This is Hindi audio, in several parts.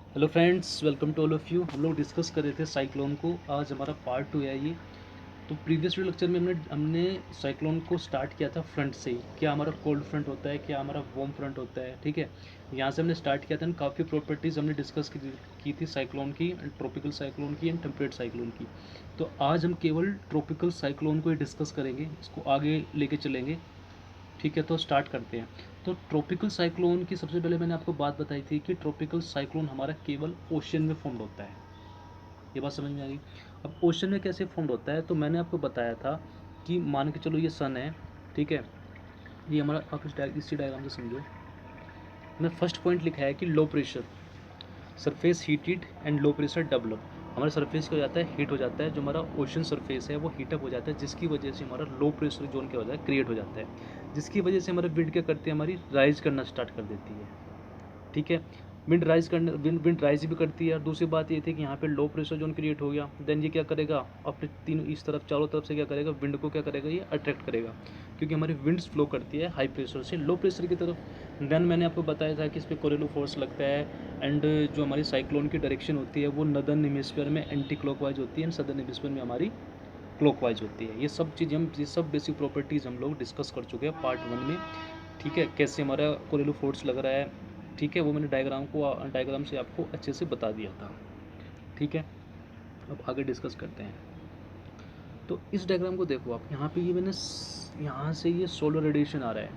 Hello friends, welcome to all of you. हम लोग डिस्कस कर रहे थे साइक्लोन को। आज हमारा पार्ट 2 है ये। तो प्रीवियस वीडियो लेक्चर में हमने साइक्लोन को स्टार्ट किया था फ्रंट से ही। क्या हमारा कोल्ड फ्रंट होता है, क्या हमारा वार्म फ्रंट होता है, ठीक है। यहाँ से हमने स्टार्ट किया था। काफ़ी प्रॉपर्टीज़ हमने डिस्कस की थी साइक्लोन की, ट्रॉपिकल साइक्लोन की एंड टेम्परेट साइक्लोन की। तो आज हम केवल ट्रॉपिकल साइक्लोन को ही डिस्कस करेंगे, इसको आगे लेके चलेंगे। ठीक है, तो स्टार्ट करते हैं। तो ट्रॉपिकल साइक्लोन की सबसे पहले मैंने आपको बात बताई थी कि ट्रॉपिकल साइक्लोन हमारा केवल ओशन में फॉर्म होता है। ये बात समझ में आ गई। अब ओशन में कैसे फॉर्म होता है, तो मैंने आपको बताया था कि मान के चलो ये सन है, ठीक है। ये हमारा, आप इसी डायग्राम से समझो। मैंने फर्स्ट पॉइंट लिखा है कि low pressure surface heated and low pressure develop. हमारे सरफेस क्या हो जाता है, हीट हो जाता है। जो हमारा ओशन सरफेस है वो हीटअप हो जाता है, जिसकी वजह से हमारा लो प्रेशर जोन क्या हो जाता है, क्रिएट हो जाता है। जिसकी वजह से हमारा विंड क्या करती है, हमारी राइज करना स्टार्ट कर देती है। ठीक है, विंड राइज करने विंड राइज भी करती है। और दूसरी बात ये थी कि यहाँ पे लो प्रेशर जोन क्रिएट हो गया। देन ये क्या करेगा, अपने तीनों इस तरफ चारों तरफ से क्या करेगा, विंड को क्या करेगा, ये अट्रैक्ट करेगा। क्योंकि हमारी विंड्स फ्लो करती है हाई प्रेशर से लो प्रेशर की तरफ। देन मैंने आपको बताया था कि इस पर कोरेलो फोर्स लगता है। एंड जो हमारी साइक्लोन की डायरेक्शन होती है वो नदर्न हेमिस्फीयर में एंटी क्लॉकवाइज होती है एंड सदर्न हेमिस्फीयर में हमारी क्लॉकवाइज होती है। ये सब बेसिक प्रॉपर्टीज़ हम लोग डिस्कस कर चुके हैं पार्ट 1 में। ठीक है, कैसे हमारा कोरेलो फोर्स लग रहा है, ठीक है। वो मैंने डायग्राम से आपको अच्छे से बता दिया था। ठीक है, अब आगे डिस्कस करते हैं। तो इस डायग्राम को देखो आप, यहाँ पे ये यहाँ से ये सोलर रेडिएशन आ रहा है,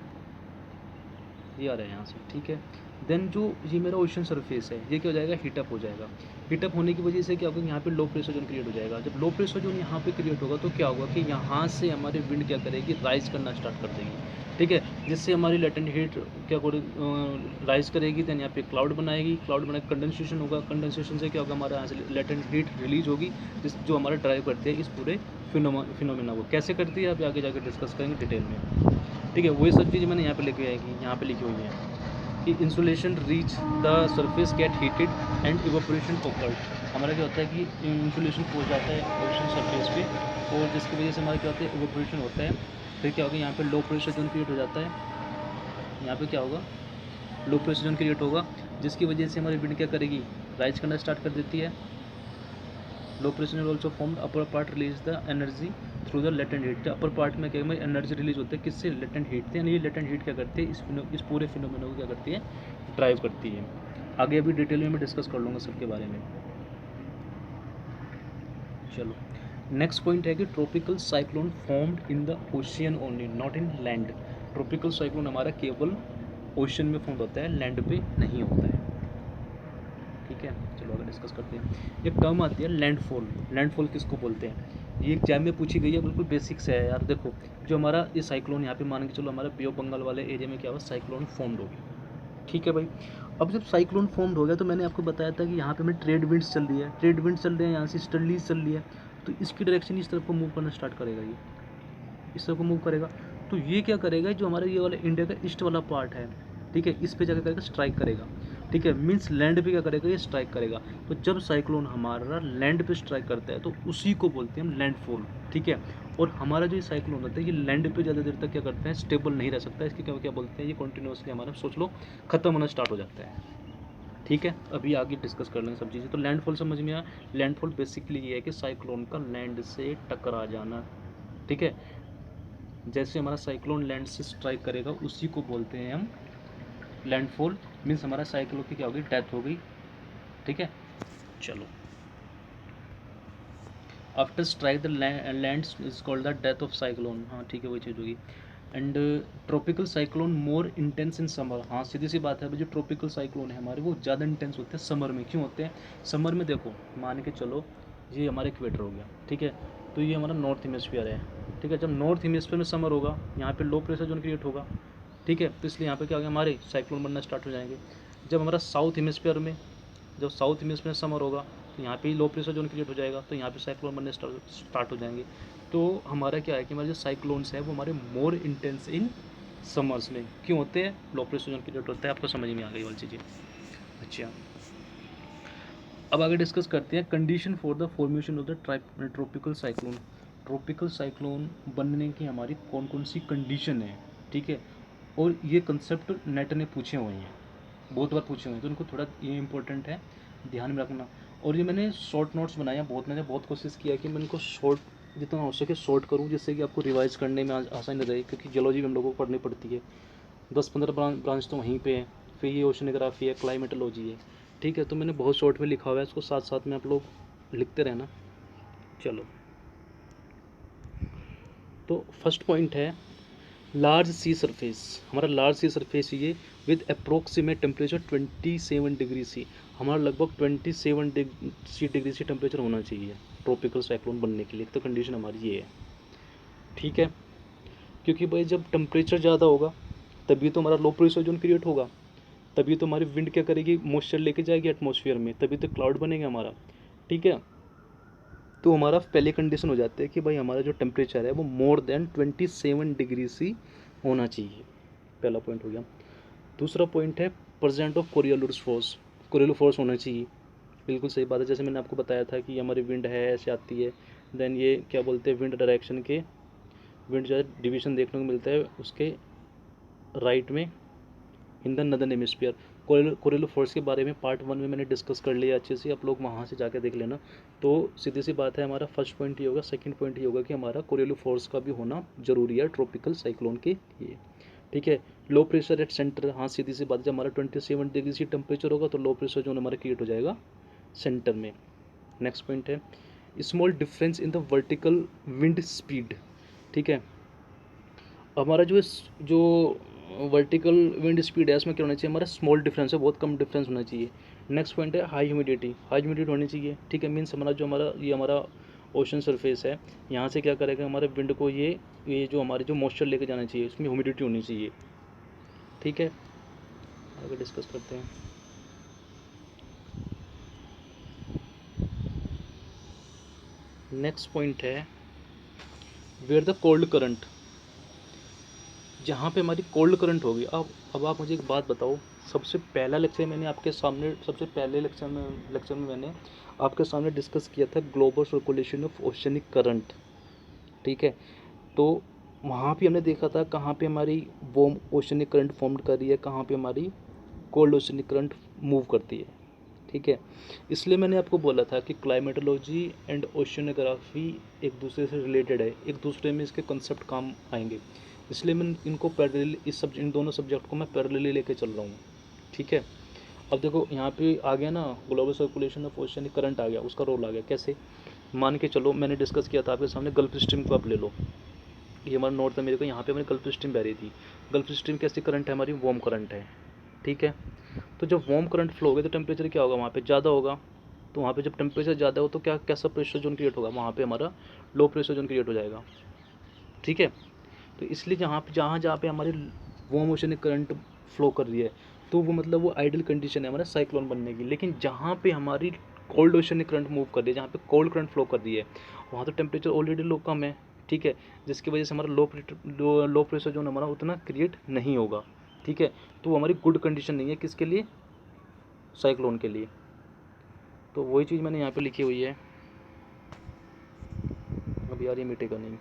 ये आ रहा है यहाँ से, ठीक है। देन जो ये मेरा ओशन सरफेस है, ये क्या हो जाएगा, हीटअप हो जाएगा। हीटअप होने की वजह से क्या होगा, यहाँ पे लो प्रेशर जोन क्रिएट हो जाएगा। जब लो प्रेशर जोन यहाँ पे क्रिएट होगा तो क्या होगा कि यहाँ से हमारी विंड क्या करेगी, राइज करना स्टार्ट कर देगी। ठीक है, जिससे हमारी लेटेंट हीट क्या राइज करेगी। देन यहाँ पे क्लाउड बनाएगी, क्लाउड बनाए कंडेंसेशन होगा। कंडेंसेशन से क्या होगा, हमारा यहाँ से लेटेंट हीट रिलीज होगी, जो हमारा ड्राइव करते हैं इस पूरे फिनोमिना को। कैसे करती है आप आगे जाकर डिस्कस करेंगे डिटेल में। ठीक है, वही सब चीज़ मैंने यहाँ पे लिखी आएगी, यहाँ पे लिखी हुई है कि insulation reach the surface get heated and evaporation occurred. हमारा क्या होता है कि इंसुलेशन पहुँच जाता है ओशन सरफेस पे, और जिसकी वजह से हमारा क्या होता है, इवापोरेशन होता है। फिर क्या होगा, यहाँ पे लो प्रेशर जोन क्रिएट हो जाता है। यहाँ पे क्या होगा, लो प्रेशर जोन क्रिएट होगा, जिसकी वजह से हमारी विंड क्या करेगी, राइज करना स्टार्ट कर देती है। Low pressure zone also form upper part release the energy through the latent heat. Upper part में क्या एनर्जी रिलीज होती है, किससे, लेटेंट हीट से। ये लेटेंट हीट क्या करती है, इस पूरे फिनोमेना को क्या करती है, ड्राइव करती है। आगे अभी डिटेल में मैं डिस्कस कर लूँगा सबके बारे में। चलो, नेक्स्ट पॉइंट है कि tropical cyclone formed in the ocean only, not in land. Tropical cyclone हमारा केवल ओशन में फॉर्म होता है, लैंड पे नहीं होता है। ठीक है, चलो आगे डिस्कस करते हैं। एक टर्म आती है लैंडफॉल। लैंडफॉल किसको बोलते हैं, ये एग्जाम में पूछी गई है, बिल्कुल बेसिक से है यार। देखो, जो हमारा ये साइक्लोन यहाँ पे मान के चलो हमारा बे ऑफ बंगाल वाले एरिया में क्या हुआ, साइक्लोन फॉर्म्ड हो गया। ठीक है भाई, अब जब साइक्लोन फॉर्म्ड हो गया तो मैंने आपको बताया था कि यहाँ पे हमें ट्रेड विंड्स चल रही है, ट्रेड विंड्स चल रहे हैं, यहाँ से स्टर्लीज चल रही है। तो इसकी डायरेक्शन इस तरफ को मूव करना स्टार्ट करेगा, ये इस तरफ को मूव करेगा। तो ये क्या करेगा, जो हमारा ये वाला इंडिया का ईस्ट वाला पार्ट है, ठीक है, इस पे जाकर करेगा, स्ट्राइक करेगा। ठीक है, मीन्स लैंड पे क्या करेगा, ये स्ट्राइक करेगा। तो जब साइक्लोन हमारा लैंड पे स्ट्राइक करता है तो उसी को बोलते हैं हम लैंडफॉल। ठीक है, और हमारा जो ये साइक्लोन होता है ये लैंड पे ज़्यादा देर तक क्या करते हैं, स्टेबल नहीं रह सकता है। इसके क्या क्या बोलते हैं, ये कॉन्टिन्यूसली हमारा सोच लो खत्म होना स्टार्ट हो जाता है। ठीक है, अभी आगे डिस्कस कर लेंगे सब चीज़ें। तो लैंडफॉल समझ में आया। लैंडफॉल बेसिकली ये है कि साइक्लोन का लैंड से टकरा जाना। ठीक है, जैसे हमारा साइक्लोन लैंड से स्ट्राइक करेगा उसी को बोलते हैं हम लैंडफॉल। मीन्स हमारा साइक्लोन की क्या होगी, डेथ हो गई। ठीक है, चलो, after strike the land is called the death of cyclone. हाँ ठीक है, वही चीज़ होगी। And tropical cyclone more intense in summer. हाँ सीधी सी बात है, जो ट्रॉपिकल साइक्लोन है हमारे वो ज़्यादा इंटेंस होते हैं समर में। क्यों होते हैं, समर में देखो, मान के चलो ये हमारा इक्वेटर हो गया, ठीक है। तो ये हमारा नॉर्थ हेमिस्फीयर है, ठीक है। जब नॉर्थ हेमिस्फीयर में समर होगा, यहाँ पे लो प्रेशर जोन क्रिएट होगा, ठीक है। तो इसलिए यहाँ पे क्या हो गया, हमारे साइक्लोन बनना स्टार्ट हो जाएंगे। जब हमारा साउथ हेमिस्फीयर में, जब साउथ हेमिस्फीयर में समर होगा तो यहाँ पे ही लो प्रेशर जोन क्रिएट हो जाएगा, तो यहाँ पे साइक्लोन बनने स्टार्ट हो जाएंगे। तो हमारा क्या है कि हमारे जो साइक्लोन्स हैं वो हमारे मोर इंटेंस इन समर्स में। क्यों होते हैं, लो प्रेशर जोन क्रिएट होता है। आपको समझ में आ गई वाली चीज़ें। अच्छा, अब आगे डिस्कस करते हैं condition for the formation of the tropical cyclone. Tropical cyclone बनने की हमारी कौन कौन सी कंडीशन है, ठीक है। और ये कंसेप्ट नेट ने पूछे हुए हैं, बहुत बार पूछे हुए हैं, तो उनको थोड़ा ये इंपॉर्टेंट है, ध्यान में रखना। और ये मैंने शॉर्ट नोट्स बनाया, मैंने बहुत कोशिश किया कि मैं इनको शॉर्ट जितना हो सके शॉर्ट करूँ, जिससे कि आपको रिवाइज करने में आसानी रहे, क्योंकि जियोलॉजी में हम लोगों को पढ़नी पड़ती है, 10-15 ब्रांच तो वहीं पे है, फिर ये ओशनोग्राफी है, क्लाइमेटोलॉजी है, ठीक है। तो मैंने बहुत शॉर्ट में लिखा हुआ है, इसको साथ साथ में आप लोग लिखते रहना। चलो, तो फर्स्ट पॉइंट है लार्ज सी सरफेस। हमारा लार्ज सी सरफेस ये with approximate temperature 27 degree C, हमारा लगभग 27 डिग्री सी टेम्परेचर होना चाहिए ट्रॉपिकल साइक्लोन बनने के लिए। तो कंडीशन हमारी ये है, ठीक है। क्योंकि भाई जब टेम्परेचर ज़्यादा होगा तभी तो हमारा लो प्रेशर जोन क्रिएट होगा, तभी तो हमारी विंड क्या करेगी, मॉइस्चर लेके जाएगी एटमॉस्फेयर में, तभी तो क्लाउड बनेगा हमारा, ठीक है। तो हमारा पहले कंडीशन हो जाती है कि भाई हमारा जो टेम्परेचर है वो मोर देन 27 डिग्री सी होना चाहिए, पहला पॉइंट हो गया। दूसरा पॉइंट है प्रेजेंट ऑफ कोरियोलुस फोर्स, कोरियोलर फोर्स होना चाहिए। बिल्कुल सही बात है, जैसे मैंने आपको बताया था कि हमारी विंड है ऐसे आती है, देन ये क्या बोलते हैं विंड डायरेक्शन के, विंड जो है डिवीजन देखने को मिलता है उसके राइट में in the northern hemisphere. Coriolis force के बारे में पार्ट 1 में मैंने डिस्कस कर लिया अच्छे से, आप लोग वहाँ से जाके देख लेना। तो सीधी सी बात है, हमारा फर्स्ट पॉइंट ये होगा, सेकंड पॉइंट ये होगा कि हमारा कोरियोलर फोर्स का भी होना जरूरी है ट्रॉपिकल साइक्लोन के लिए, ठीक है। लो प्रेशर एट सेंटर, हाँ सीधी सी बात है, जब हमारा 27 डिग्री सी टेम्परेचर होगा तो लो प्रेशर जोन हमारा क्रिएट हो जाएगा सेंटर में। नेक्स्ट पॉइंट है small difference in the vertical wind speed, ठीक है। हमारा जो वर्टिकल विंड स्पीड है उसमें क्या होना चाहिए, हमारा स्मॉल डिफरेंस है, बहुत कम डिफरेंस होना चाहिए। नेक्स्ट पॉइंट है हाई ह्यूमिडिटी, हाई ह्यूमिडिटी होनी चाहिए, ठीक है। मीन्स हमारा ओशन सरफेस है, यहाँ से क्या करेगा हमारे विंड को ये जो हमारे जो मॉइस्चर लेके जाना चाहिए उसमें ह्यूमिडिटी होनी चाहिए, ठीक है। आगे डिस्कस करते हैं। नेक्स्ट पॉइंट है वेयर द कोल्ड करंट, जहाँ पे हमारी कोल्ड करंट होगी। अब आप मुझे एक बात बताओ, सबसे पहला लेक्चर मैंने आपके सामने, सबसे पहले लेक्चर में मैंने आपके सामने डिस्कस किया था global circulation of oceanic current, ठीक है। तो वहाँ पे हमने देखा था कहाँ पे हमारी वार्म ओशनिक करंट फॉर्म कर रही है, कहाँ पे हमारी कोल्ड ओशनिक करंट मूव करती है, ठीक है। इसलिए मैंने आपको बोला था कि क्लाइमेटोलॉजी एंड ओशनोग्राफी एक दूसरे से रिलेटेड है, एक दूसरे में इसके कंसेप्ट काम आएंगे, इसलिए मैं इनको पैरेलल इन दोनों सब्जेक्ट को मैं पैरेलली लेके चल रहा हूँ, ठीक है। अब देखो यहाँ पे आ गया ना global circulation of oceanic current आ गया, उसका रोल आ गया कैसे, मान के चलो मैंने डिस्कस किया था आपके सामने, गल्फ स्ट्रीम को आप ले लो, ये हमारा नॉर्थ अमेरिका, यहाँ पे हमारी गल्फ स्ट्रीम बह रही थी। गल्फ स्ट्रीम कैसी करंट है, हमारी वार्म करंट है, ठीक है। तो जब वार्म करंट फ्लो होगा तो टेम्परेचर क्या होगा वहाँ पे, ज़्यादा होगा। तो वहाँ पे जब टेम्परेचर ज़्यादा हो तो क्या कैसा प्रेशर जोन क्रिएट होगा, वहाँ पे हमारा लो प्रेशर जोन क्रिएट हो जाएगा, ठीक है। तो इसलिए जहाँ पे हमारी वार्म ओशनिक करंट फ्लो कर रही है तो वो मतलब वो आइडियल कंडीशन है हमारा साइक्लोन बनने की। लेकिन जहाँ पे हमारी कोल्ड ओशनिक करंट मूव कर रही है, जहाँ पे कोल्ड करंट फ्लो कर रही है, वहाँ तो टेम्परेचर ऑलरेडी लो कम है, ठीक है, जिसकी वजह से हमारा लो प्रेशर जोन हमारा उतना क्रिएट नहीं होगा, ठीक है। तो वो हमारी गुड कंडीशन नहीं है किसके लिए, साइक्लोन के लिए। तो वही चीज़ मैंने यहाँ पे लिखी हुई है, अब यार ये मिटेगा नहीं।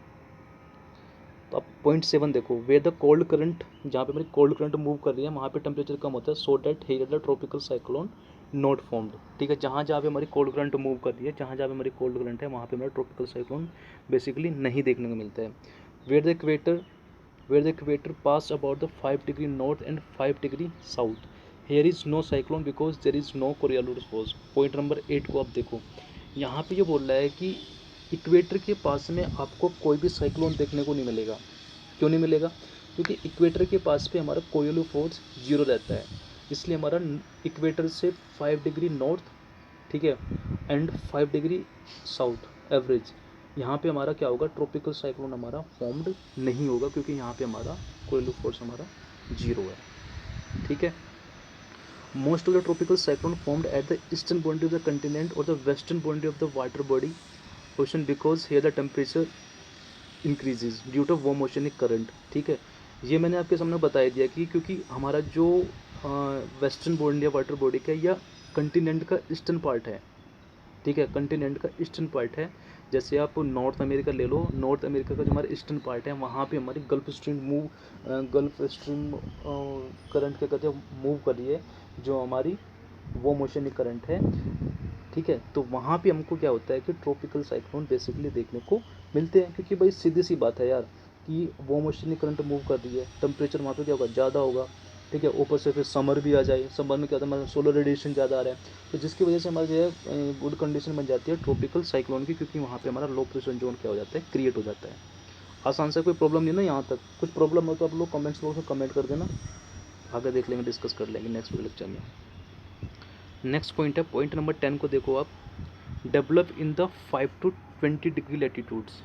तो आप पॉइंट 7 देखो, वेयर द कोल्ड करंट, जहाँ पे मेरी कोल्ड करंट मूव कर रही है वहाँ पे टेम्परेचर कम होता है, so that here the tropical cyclone not formed, ठीक है। जहाँ जहाँ पे हमारी कोल्ड करंट मूव कर रही है, जहाँ जहाँ पे हमारी कोल्ड करंट है वहाँ पे हमारा ट्रॉपिकल साइक्लोन बेसिकली नहीं देखने को मिलता है। Where the equator pass about the 5 degree north and 5 degree south, here is no cyclone because there is no Coriolis force. Point number 8 को आप देखो, यहाँ पे ये बोल रहा है कि इक्वेटर के पास में आपको कोई भी साइक्लोन देखने को नहीं मिलेगा। क्यों नहीं मिलेगा, क्योंकि इक्वेटर के पास पे हमारा कोरियोलर फोर्स जीरो रहता है, इसलिए हमारा इक्वेटर से 5 डिग्री नॉर्थ, ठीक है, एंड 5 डिग्री साउथ एवरेज, यहाँ पे हमारा क्या होगा, ट्रॉपिकल साइक्लोन हमारा फॉर्म्ड नहीं होगा, क्योंकि यहाँ पे हमारा कोरियोलर फोर्स हमारा जीरो है, ठीक है। Most of the tropical cyclone formed at the eastern boundary of the continent और the western boundary of the water body ocean because here the temperature increases due to warm oceanic current, ठीक है। ये मैंने आपके सामने बता दिया कि क्योंकि हमारा जो वेस्टर्न बॉडी या वाटर बॉडी का या कंटिनेंट का ईस्टर्न पार्ट है, ठीक है, कंटिनेंट का ईस्टर्न पार्ट है। जैसे आप नॉर्थ अमेरिका ले लो, नॉर्थ अमेरिका का जो हमारा ईस्टर्न पार्ट है वहाँ पे हमारी गल्फ स्ट्रीम करंट क्या कहते हैं मूव कर रही है, जो हमारी वो मोशनिक करंट है, ठीक है। तो वहाँ पे हमको क्या होता है कि ट्रॉपिकल साइक्लोन बेसिकली देखने को मिलते हैं, क्योंकि भाई सीधी सी बात है यार कि वो मोशनिक करंट मूव कर रही है, टेम्परेचर वहाँ पे क्या होगा, ज़्यादा होगा, ठीक है। ऊपर से फिर समर भी आ जाए, समर में क्या होता है हमारा सोलर रेडिएशन ज़्यादा आ रहा है, तो जिसकी वजह से हमारा जो है गुड कंडीशन बन जाती है ट्रॉपिकल साइक्लोन की, क्योंकि वहाँ पे हमारा लो प्रेशर जोन क्या हो जाता है, क्रिएट हो जाता है। आसान से कोई प्रॉब्लम नहीं ना यहाँ तक। कुछ प्रॉब्लम हो तो आप लोग कमेंट्स बॉक्स में कमेंट कर देना, आगे देख लेंगे, डिस्कस कर लेंगे नेक्स्ट लेक्चर में। नेक्स्ट पॉइंट है, पॉइंट नंबर 10 को देखो आप, develop in the 5 to 20 degree latitudes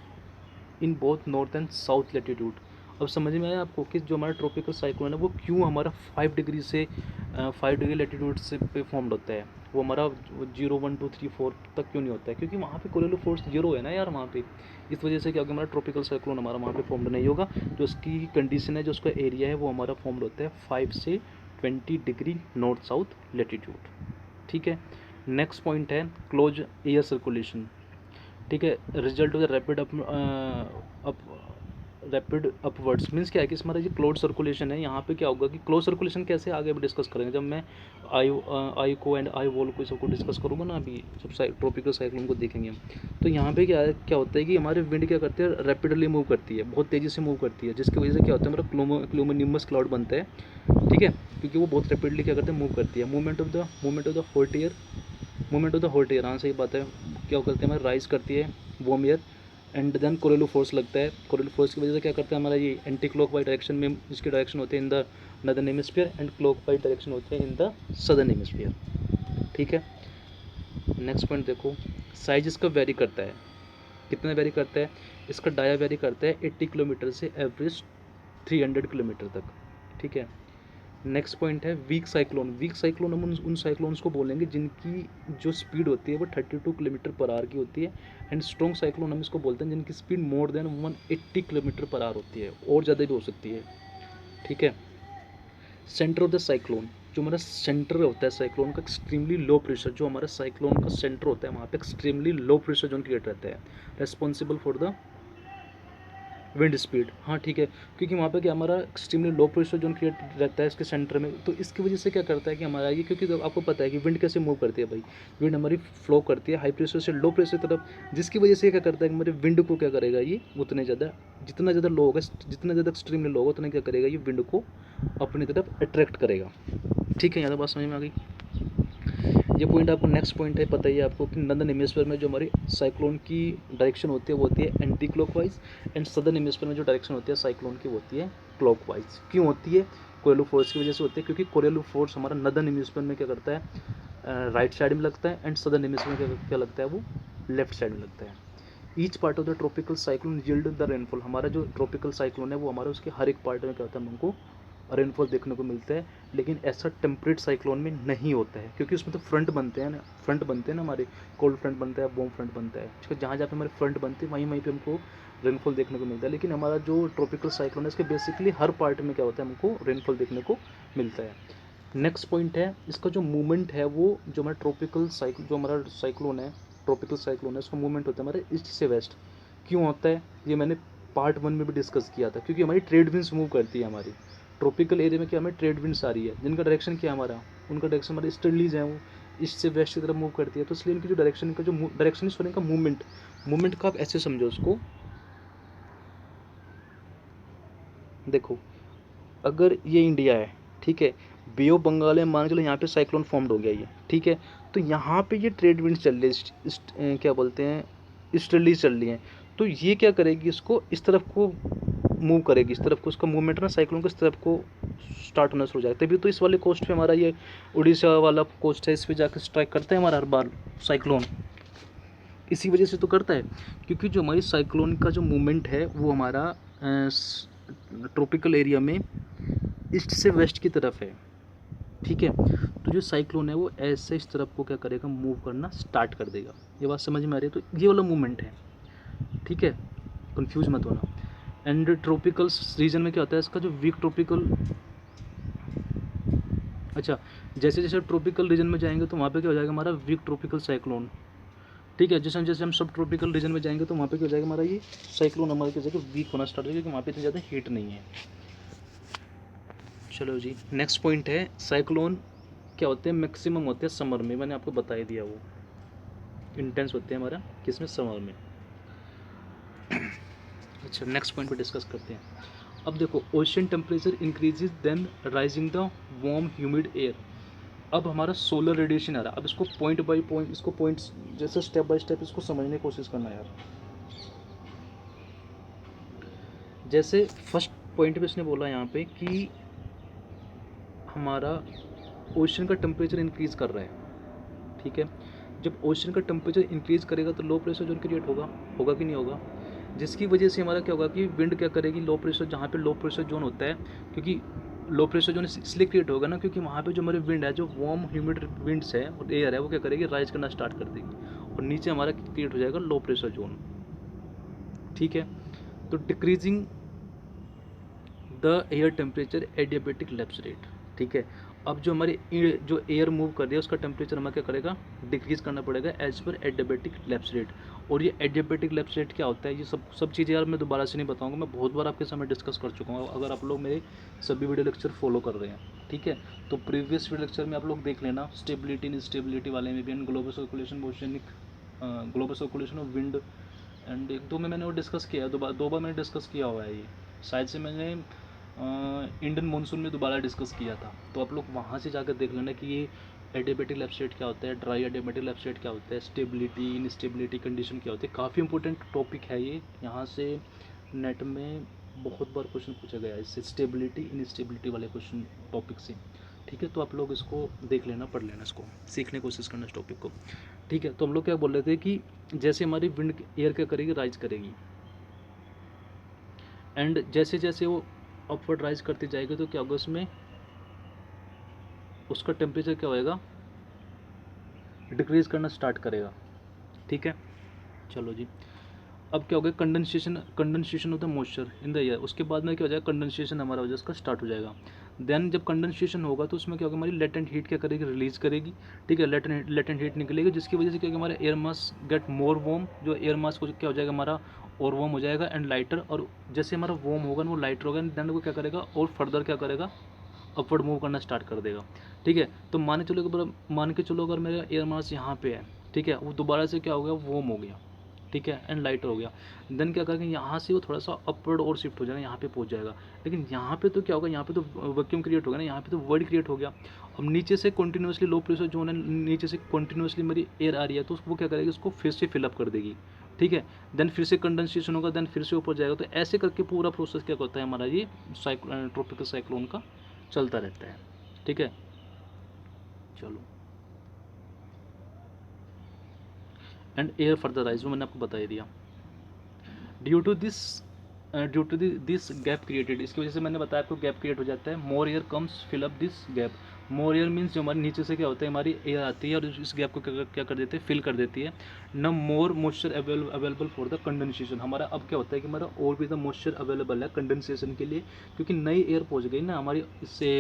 in both north and south latitude. अब समझ में आया आपको कि जो हमारा ट्रॉपिकल साइक्लोन है वो क्यों हमारा 5 डिग्री से 5 डिग्री लैटिट्यूड से पे फॉर्म्ड होता है, वो हमारा 0 1 2 3 4 तक क्यों नहीं होता है, क्योंकि वहाँ पे कोरियल फोर्स जीरो है ना यार वहाँ पे। इस वजह से क्या होगा, हमारा ट्रॉपिकल साइक्लोन हमारा वहाँ पे फॉर्म्ड नहीं होगा। जो उसकी कंडीशन है, जो उसका एरिया है, वो हमारा फॉर्म्ड होता है 5 से 20 डिग्री नॉर्थ साउथ लैटिट्यूड, ठीक है। नेक्स्ट पॉइंट है क्लोज एयर सर्कुलेशन, ठीक है। Result of the rapid upwards means क्या है कि हमारा जो क्लोज सर्कुलेशन है, यहाँ पे क्या होगा कि क्लोज सर्कुलेशन कैसे आगे भी डिस्कस करेंगे जब मैं आई को एंड आई वॉल को सबको डिस्कस करूँगा ना, अभी सब ट्रॉपिकल साइक्लोन को देखेंगे। तो यहाँ पे क्या होता है कि हमारे विंड क्या करते हैं, रैपिडली मूव करती है, बहुत तेज़ी से मूव करती है, जिसकी वजह से क्या होता है हमारा क्लोमोनिमस क्लाउड बनता है, ठीक है, क्योंकि वो बहुत रैपिडली क्या करते हैं, मूव करती है। Movement of the hot air, हाँ सही बात है, क्या करते हैं हमारे राइज करती है warm air, and then Coriolis force लगता है। कोरेलो फोर्स की वजह से क्या करता है हमारा ये एंटी क्लॉक वाइज डायरेक्शन में, इसके डायरेक्शन होते हैं इन the northern hemisphere, and clock wise direction होते हैं इन द सदर्न हेमिस्फीयर, ठीक है। नेक्स्ट पॉइंट देखो, साइज इसका वेरी करता है, कितना वेरी करता है, इसका डाया वेरी करता है 80 किलोमीटर से एवरेज 300 किलोमीटर तक, ठीक है। नेक्स्ट पॉइंट है वीक साइक्लोन। वीक साइक्लोन हम उन साइक्लोन्स को बोलेंगे जिनकी जो स्पीड होती है वो 32 किलोमीटर पर आवर की होती है, एंड स्ट्रॉन्ग साइक्लोन हम इसको बोलते हैं जिनकी speed more than 180 kilometre per hour होती है, और ज़्यादा भी हो सकती है, ठीक है। सेंटर ऑफ द साइक्लोन, जो हमारा सेंटर होता है साइक्लोन का, एक्सट्रीमली लो प्रेशर, जो हमारा साइक्लोन का सेंटर होता है वहाँ पे extremely low pressure zone create रहता है, responsible for the wind speed, हाँ ठीक है, क्योंकि वहाँ पे क्या हमारा extremely low pressure zone create रहता है इसके सेंटर में। तो इसकी वजह से क्या करता है कि हमारा ये, क्योंकि जब आपको पता है कि विंड कैसे मूव करती है भाई, विंड हमारी फ्लो करती है हाई प्रेशर से लो प्रेशर की तरफ, जिसकी वजह से क्या करता है कि हमारे विंड को क्या करेगा, ये उतने ज़्यादा, जितना ज़्यादा लो होगा, जितना ज़्यादा एक्सट्रीमली लो होगा, उतना क्या करेगा, ये विंड को अपनी तरफ अट्रैक्ट करेगा, ठीक है। यहाँ बात समझ में आ गई। ये पॉइंट आपको, नेक्स्ट पॉइंट है, पता ही है आपको कि नॉर्दर्न हेमिस्फीयर में जो हमारी साइक्लोन की डायरेक्शन होती है वो होती है anti clockwise, and southern hemisphere में जो डायरेक्शन होती है साइक्लोन की वो होती है क्लॉकवाइज। क्यों होती है, कोरेलो फोर्स की वजह से होती है, क्योंकि कोरेलो फोर्स हमारा नॉर्दर्न हेमिस्फीयर में क्या करता है, राइट साइड में लगता है, एंड सदर्न हेमिस्फीयर में क्या लगता है, वो लेफ्ट साइड में लगता है। Each part of the tropical cyclone yield the rainfall, हमारा जो ट्रॉपिकल साइक्लोन है वो हमारा उसके हर एक पार्ट में क्या होता है, हमको रेनफॉल देखने को मिलता है, लेकिन ऐसा टेम्परेट साइक्लोन में नहीं होता है, क्योंकि उसमें तो फ्रंट बनते हैं ना हमारे, कोल्ड फ्रंट बनता है, वार्म फ्रंट बनता है, जहाँ जहाँ पे हमारे फ्रंट बनते हैं वहीं पे हमको रेनफॉल देखने को मिलता है। लेकिन हमारा जो ट्रॉपिकल साइक्लोन है इसके बेसिकली हर पार्ट में क्या होता है, हमको रेनफॉल देखने को मिलता है। नेक्स्ट पॉइंट है, इसका जो मूवमेंट है वो, जो हमारा जो हमारा साइक्लोन है, ट्रॉपिकल साइक्लोन है, उसका मूवमेंट होता है हमारे ईस्ट से वेस्ट। क्यों होता है, ये मैंने पार्ट 1 में भी डिस्कस किया था, क्योंकि हमारी ट्रेड विंड्स मूव करती है हमारी ट्रॉपिकल एरिया में, क्या हमें ट्रेड विंड्स आ रही है, जिनका डायरेक्शन क्या हमारा, उनका डायरेक्शन हमारे ईस्टर्लीज हैं, वो ईस्ट से वेस्ट की तरफ मूव करती है, तो इसलिए इनकी जो डायरेक्शन का जो डायरेक्शन इस का मूवमेंट का आप ऐसे समझो उसको, देखो अगर ये इंडिया है, ठीक है, बे ऑफ बंगाल में मान के चलो यहाँ पे साइक्लोन फॉर्म्ड हो गया ये, ठीक है, तो यहाँ पे ये ट्रेड विंड चल रही है, क्या बोलते हैं, ईस्टर्लीज चल रही हैं, तो ये क्या करेगी, इसको इस तरफ को मूव करेगी, इस तरफ को उसका मूवमेंट ना साइक्लोन को इस तरफ को स्टार्ट होना शुरू हो जाएगा, तभी तो इस वाले कोस्ट पे हमारा ये उड़ीसा वाला कोस्ट है, इस पे जाकर स्ट्राइक करता है हमारा हर बार साइक्लोन, इसी वजह से तो करता है, क्योंकि जो हमारी साइक्लोन का जो मूवमेंट है वो हमारा ट्रॉपिकल एरिया में ईस्ट से वेस्ट की तरफ है, ठीक है। तो जो साइक्लोन है वो ऐसे इस तरफ को क्या करेगा, मूव करना स्टार्ट कर देगा। ये बात समझ में आ रही है, तो ये वाला मूवमेंट है, ठीक है, कंफ्यूज मत होना। एंड ट्रॉपिकल रीजन में क्या होता है, इसका जो वीक ट्रॉपिकल, अच्छा, जैसे जैसे ट्रॉपिकल रीजन में जाएंगे तो वहाँ पे क्या हो जाएगा, हमारा वीक ट्रॉपिकल साइक्लोन, ठीक है। जैसे जैसे हम सब ट्रॉपिकल रीजन में जाएंगे तो वहाँ पे क्या हो जाएगा, हमारा ये साइक्लोन हमारे क्या हो जाएगा, वीक होना स्टार्ट हो जाएगा, क्योंकि वहाँ पे इतनी ज़्यादा हीट नहीं है। चलो जी, नेक्स्ट पॉइंट है साइक्लोन क्या होते हैं, मैक्सिमम होते हैं समर में, मैंने आपको बता ही दिया, वो इंटेंस होते हैं हमारा किसमें, समर में। अच्छा, नेक्स्ट पॉइंट पे डिस्कस करते हैं। अब देखो, ocean temperature increases then rising the warm humid air. अब हमारा सोलर रेडिएशन आ रहा है। अब इसको पॉइंट बाय पॉइंट, इसको पॉइंट्स जैसे स्टेप बाय स्टेप इसको समझने की कोशिश करना यार। जैसे फर्स्ट पॉइंट पे इसने बोला यहाँ पे कि हमारा ओशन का टेम्परेचर इंक्रीज कर रहा है, ठीक है। जब ओशन का टेम्परेचर इंक्रीज करेगा तो लो प्रेशर जोन क्रिएट होगा, होगा कि नहीं होगा, जिसकी वजह से हमारा क्या होगा कि विंड क्या करेगी, लो प्रेशर, जहाँ पे लो प्रेशर जोन होता है, क्योंकि लो प्रेशर जोन इसलिए क्रिएट होगा ना, क्योंकि वहाँ पे जो हमारे विंड है, जो वार्म ह्यूमिड विंड्स है और एयर है, वो क्या करेगी, राइज करना स्टार्ट कर देगी और नीचे हमारा क्रिएट हो जाएगा लो प्रेशर जोन, ठीक है। तो decreasing the air temperature adiabatic lapse rate, ठीक है। अब जो हमारी जो एयर मूव कर रही है उसका टेम्परेचर हमें क्या करेगा, डिक्रीज करना पड़ेगा as per adiabatic lapse rate. और ये एडियाबेटिक लैप्स रेट क्या होता है, ये सब चीज़ें यार मैं दोबारा से नहीं बताऊंगा, मैं बहुत बार आपके सामने डिस्कस कर चुका हूँ अगर आप लोग मेरे सभी वीडियो लेक्चर फॉलो कर रहे हैं, ठीक है। तो प्रीवियस वीडियो लेक्चर में आप लोग देख लेना, स्टेबिलिटी इंस्टेबिलिटी वाले में भी, and global circulation oceanic, global circulation of wind, and एक दो में मैंने वो डिस्कस किया है, दो बार मैंने डिस्कस किया हुआ है ये, शायद से मैंने इंडियन मानसून में दोबारा डिस्कस किया था। तो आप लोग वहाँ से जाकर देख लेना कि ये एडियाबेटिक लैप्स रेट क्या होता है, ड्राई एडियाबेटिक लैप्स रेट क्या होता है, स्टेबिलिटी इनस्टेबिलिटी कंडीशन क्या होती है। काफ़ी इंपॉर्टेंट टॉपिक है ये, यहाँ से नेट में बहुत बार क्वेश्चन पूछा गया है इससे, स्टेबिलिटी इनस्टेबिलिटी वाले क्वेश्चन टॉपिक से, ठीक है। तो आप लोग इसको देख लेना, पढ़ लेना, इसको सीखने की कोशिश करना इस टॉपिक को, ठीक है। तो हम लोग क्या बोल रहे थे कि जैसे हमारी विंड एयर क्या करेगी, राइज करेगी, एंड जैसे जैसे वो अपवर्ड राइज करती जाएगी तो क्या होगा, उसमें उसका टेम्परेचर क्या होएगा, डिक्रीज करना स्टार्ट करेगा, ठीक है। चलो जी, अब क्या हो गया, condensation of the moisture in the air. उसके बाद में क्या हो जाएगा, कंडेंसेशन हमारा वजह उसका स्टार्ट हो जाएगा। देन जब कंडेंसेशन होगा तो उसमें क्या होगा, हमारी लेटेंट हीट क्या करेगी, रिलीज करेगी, ठीक है। लेटेंट हीट निकलेगी, जिसकी वजह से क्या होगा, हमारा air mass get more warm, जो एयर मास को क्या हो जाएगा हमारा और वार्म हो जाएगा एंड लाइटर, और जैसे हमारा वार्म होगा वो लाइटर होगा, देन वो क्या करेगा और फर्दर क्या करेगा, अपवर्ड मूव करना स्टार्ट कर देगा, ठीक है। तो मान के चलो अगर मेरा एयर मास यहाँ पे है, ठीक है, वो दोबारा से क्या हो गया, वार्म हो गया, ठीक है, एंड लाइटर हो गया, देन क्या करेंगे, यहाँ से वो थोड़ा सा अपवर्ड और शिफ्ट हो जाएगा, यहाँ पे पहुँच जाएगा। लेकिन यहाँ पे तो क्या होगा, यहाँ पे तो वैक्यूम क्रिएट होगा ना, यहाँ पे तो वर्ड क्रिएट हो गया। अब नीचे से कंटिन्यूसली लो प्रेशर जोन है, नीचे से कंटिन्यूसली मेरी एयर आ रही है, तो वो क्या करेगी, उसको फिर से फिलअप कर देगी, ठीक है। देन फिर से कंडेंसेशन होगा, देन फिर से ऊपर जाएगा। तो ऐसे करके पूरा प्रोसेस क्या होता है हमारा, ये ट्रॉपिकल साइक्लोन का चलता रहता है, ठीक है। चलो, एंड एयर फर्दर राइज, वो मैंने आपको बता ही दिया। Due to this gap created, इसकी वजह से मैंने बताया आपको गैप क्रिएट हो जाता है। More air comes fill up this gap. More air means जो हमारे नीचे से क्या होता है, हमारी एयर आती है और इस गैप को क्या कर देते हैं, फिल कर देती है। न मोर moisture available for the condensation. हमारा अब क्या होता है कि हमारा और भी द मॉइस्चर अवेलेबल है कंडेंसेशन के लिए, क्योंकि नई एयर पहुँच गई ना हमारी इससे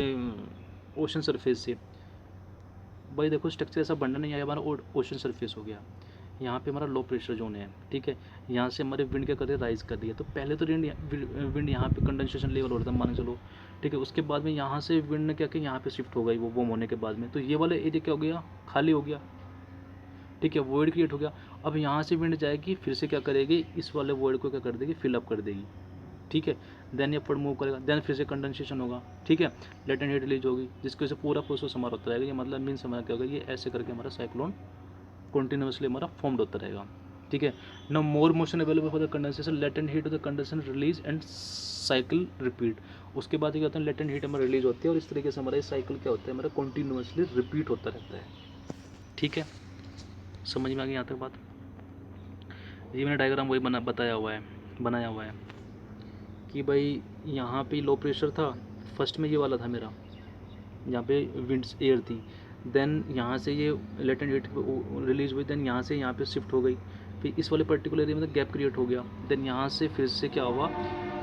ओशन सरफेस से। भाई देखो, स्ट्रक्चर ऐसा बनना नहीं है, हमारा ओशन सरफेस हो गया, यहाँ पे हमारा लो प्रेशर जोन है, ठीक है। यहाँ से हमारे विंड क्या कर रही है, राइज कर रही है। तो पहले तो विंड यहाँ पे कंडेंसेशन लेवल हो रहा था, मान के चलो, ठीक है। उसके बाद में यहाँ से विंड ने क्या किया, यहाँ पे शिफ्ट हो गई वो वार्म होने के बाद में, तो ये वाला एरिया क्या हो गया, खाली हो गया, ठीक है, वॉइड क्रिएट हो गया। अब यहाँ से विंड जाएगी, फिर से क्या करेगी, इस वाले वॉइड को क्या कर देगी, फिलअप कर देगी, ठीक है। देन ये अपवर्ड मूव करेगा, देन फिर से कंडेंसेशन होगा, ठीक है, लेटेंट हीट रिलीज होगी, जिसकी वजह से पूरा प्रोसेस हमारा होता रहेगा। ये मतलब मीन्स हमारा क्या होगा, ये ऐसे करके हमारा साइक्लोन कंटिन्यूसली हमारा फॉर्म्ड होता रहेगा, ठीक है। No more motion available for the condensation, latent heat of the condensation release and cycle repeat. उसके बाद क्या होता है, लेटेंट हीट हमारा रिलीज होती है और इस तरीके से हमारा साइकिल क्या होता है, हमारा कंटिन्यूसली रिपीट होता रहता है, ठीक है। समझ में आ गई यहाँ तक बात। ये मैंने डायग्राम वही बनाया हुआ है कि भाई यहाँ पे लो प्रेशर था, फर्स्ट में ये वाला था मेरा, यहाँ पे विंड्स एयर थी, देन यहाँ से ये लेटेंट हीट रिलीज हुई, देन यहाँ से यहाँ पे शिफ्ट हो गई, फिर इस वाले पर्टिकुलर एरिया में गैप क्रिएट हो गया। देन यहाँ से फिर से क्या हुआ,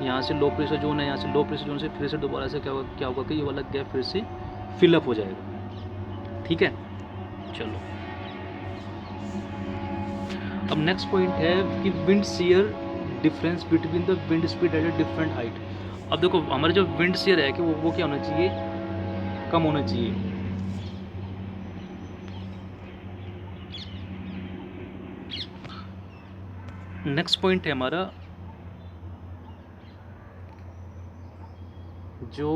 यहाँ से लो प्रेशर जोन है, यहाँ से लो प्रेशर जोन से फिर से दोबारा से क्या होगा कि ये वाला गैप फिर से फिलअप हो जाएगा, ठीक है। चलो, अब नेक्स्ट पॉइंट है कि wind shear difference between the wind speed at a different height. अब देखो, हमारे जो विंड शेयर है कि वो क्या होना चाहिए, कम होना चाहिए, नेक्स्ट पॉइंट है हमारा जो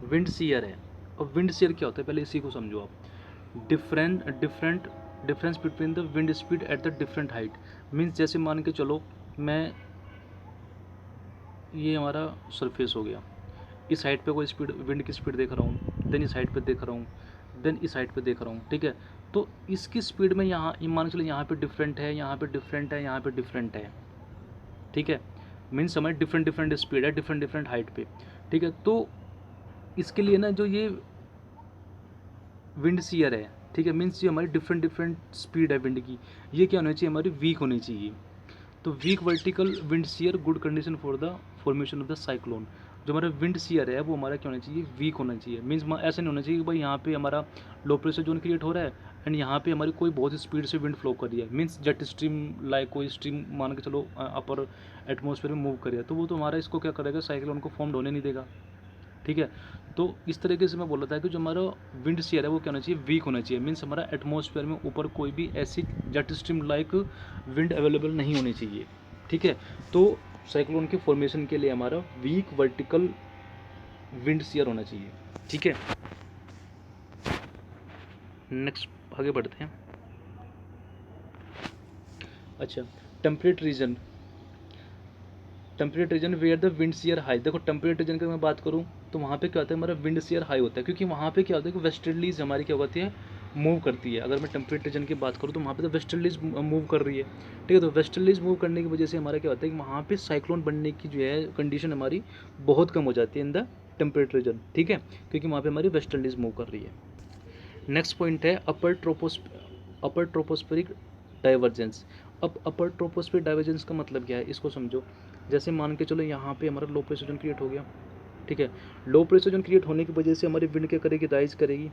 विंड सीयर है। और विंड सीयर क्या होता है पहले इसी को समझो आप। Difference between the wind speed at the different height. Means जैसे मान के चलो मैं, ये हमारा सरफेस हो गया, इस हाइट पे कोई स्पीड, विंड की स्पीड देख रहा हूँ, देन इस हाइट पे देख रहा हूँ, देन इस हाइट पे देख रहा हूँ, ठीक है। तो इसकी स्पीड में यहाँ मान के चलो यहाँ पे डिफरेंट है, यहाँ पे डिफरेंट है, यहाँ पे डिफरेंट है, ठीक है। मीन्स हमारे डिफरेंट डिफरेंट स्पीड है डिफरेंट डिफरेंट हाइट पे, ठीक है। तो इसके लिए ना जो ये विंड सीयर है, ठीक है, मीन्स ये हमारी डिफरेंट डिफरेंट स्पीड है विंड की, ये क्या होनी चाहिए, हमारी वीक होनी चाहिए। तो weak vertical wind shear good condition for the formation of the cyclone. जो हमारा विंड सीयर है वो हमारा क्या होना चाहिए, वीक होना चाहिए। मीन्स ऐसा नहीं होना चाहिए कि भाई यहाँ पे हमारा लो प्रेशर जोन क्रिएट हो रहा है एंड यहाँ पे हमारी कोई बहुत ही स्पीड से विंड फ्लो कर रही है। मीन्स जेट स्ट्रीम लाइक कोई स्ट्रीम मान के चलो अपर एटमॉस्फेयर में मूव कर रहा है, तो वो तो हमारा इसको क्या करेगा, साइक्लोन को फॉर्म होने नहीं देगा, ठीक है। तो इस तरीके से मैं बोल रहा था कि जो हमारा विंड सीयर है वो क्या होना चाहिए, वीक होना चाहिए। मीन्स हमारा एटमॉस्फेयर में ऊपर कोई भी ऐसी jet stream like wind available नहीं होनी चाहिए, ठीक है। तो साइक्लोन के फॉर्मेशन के लिए हमारा वीक वर्टिकल विंड सीयर होना चाहिए, ठीक है। नेक्स्ट आगे बढ़ते हैं। अच्छा, temperate region, temperate region where the wind shear high. देखो टेम्परेट रीजन की मैं बात करूँ तो वहाँ पे क्या होता है, हमारा विंड सीयर हाई होता है, क्योंकि वहाँ पे क्या होता है कि वेस्टर्लीज हमारी क्या होती है, मूव करती है। अगर मैं टेम्परेट रीजन की बात करूँ तो वहाँ पे तो वेस्टर्लीज मूव कर रही है, ठीक है। तो वेस्टर्लीज मूव करने की वजह से हमारा क्या होता है कि वहाँ पे साइक्लोन बनने की जो है कंडीशन हमारी बहुत कम हो जाती है इन द टेम्परेट रीजन, ठीक है, क्योंकि वहाँ पे हमारी वेस्टर्लीज मूव कर रही है। नेक्स्ट पॉइंट है अपर ट्रोपोस्फेरिक डाइवर्जेंस। अब अपर ट्रोपोस्फेरिक डाइवर्जेंस का मतलब क्या है, इसको समझो। जैसे मान के चलो यहाँ पे हमारा लो प्रेशर जोन क्रिएट हो गया, ठीक है। लो प्रेशर जोन क्रिएट होने की वजह से हमारी विंड क्या करेगी, राइज करेगी,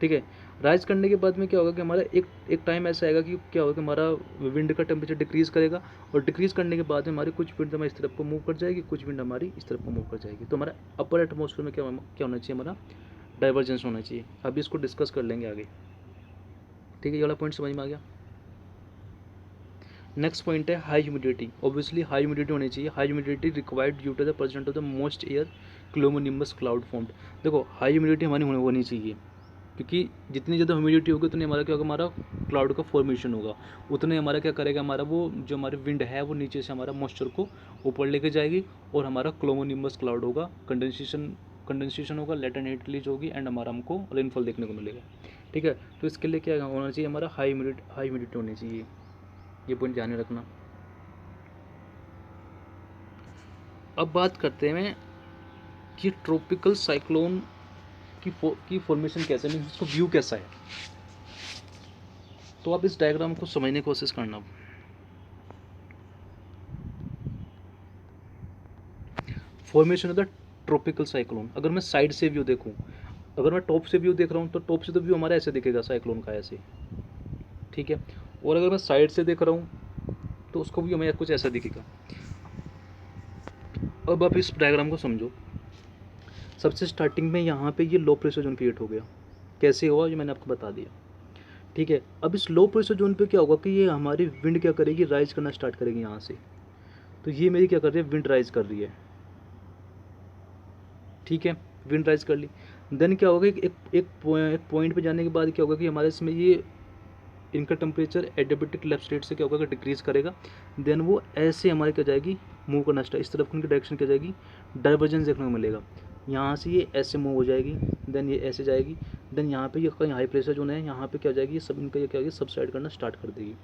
ठीक है। राइज करने के बाद में क्या होगा कि हमारा एक टाइम ऐसा आएगा कि क्या होगा कि हमारा विंड का टेम्परेचर डिक्रीज़ करेगा, और डिक्रीज़ करने के बाद में हमारी कुछ विंड हमारी इस तरफ को मूव कर जाएगी, कुछ विंड हमारी इस तरफ को मूव कर जाएगी। तो हमारा अपर एटमॉस्फेयर में क्या होना चाहिए, हमारा डाइवर्जेंस होना चाहिए। अभी इसको डिस्कस कर लेंगे आगे, ठीक है। ये वाला पॉइंट समझ में आ गया। नेक्स्ट पॉइंट है high humidity. Obviously high humidity होनी चाहिए। High humidity required due to the present of the most air cumulonimbus cloud formed. देखो हाई ह्यूमिडिटी हमारी होनी चाहिए, क्योंकि जितनी ज़्यादा ह्यूमिडिटी होगी उतनी हमारा क्या होगा, हमारा क्लाउड का फॉर्मेशन होगा, उतने हमारा क्या करेगा, हमारा वो जो हमारी विंड है वो नीचे से हमारा मॉइस्चर को ऊपर लेके जाएगी, और हमारा क्लोमोनिम्बस क्लाउड होगा, कंडेंसेशन होगा, लेटेंट हीट रिलीज होगी, एंड हमारा हमको रेनफॉल देखने को मिलेगा, ठीक है। तो इसके लिए क्या होना चाहिए, हमारा हाई ह्यूमिडिटी होनी चाहिए, ये पॉइंट ध्यान में रखना। अब बात करते हैं कि ट्रॉपिकल साइक्लोन की फॉर्मेशन कैसे, मीन उसको व्यू कैसा है। तो आप इस डायग्राम को समझने की कोशिश करना। Formation of the tropical cyclone, अगर मैं साइड से व्यू देखूं, अगर मैं टॉप से व्यू देख रहा हूं तो टॉप से तो व्यू हमारा ऐसे दिखेगा साइक्लोन का, ऐसे, ठीक है। और अगर मैं साइड से देख रहा हूं तो उसको भी हमें कुछ ऐसा दिखेगा। अब आप इस डायग्राम को समझो। सबसे स्टार्टिंग में यहाँ पे ये लो प्रेशर जोन क्रिएट हो गया, कैसे हुआ ये मैंने आपको बता दिया, ठीक है। अब इस लो प्रेशर जोन पे क्या होगा कि ये हमारी विंड क्या करेगी, राइज करना स्टार्ट करेगी यहाँ से। तो ये मेरी क्या कर रही है, विंड राइज कर रही है, ठीक है, विंड राइज कर ली। देन क्या होगा कि एक पॉइंट पे जाने के बाद क्या होगा कि हमारे इसमें ये इनका टेम्परेचर एडियाबेटिक लेफ्ट साइड से क्या होगा, डिक्रीज करेगा। देन वो ऐसे हमारे क्या जाएगी, मूव करना स्टार्ट, इस तरफ उनकी डायरेक्शन क्या जाएगी, डाइवर्जेंस देखने को मिलेगा। यहाँ से ये ऐसे मूव हो जाएगी, देन ये ऐसे जाएगी, देन यहाँ पे ये कहीं हाई प्रेशर जोन है, यहाँ पे क्या हो जाएगी, सब इनका ये क्या होगी, सबसाइड करना स्टार्ट कर देगी,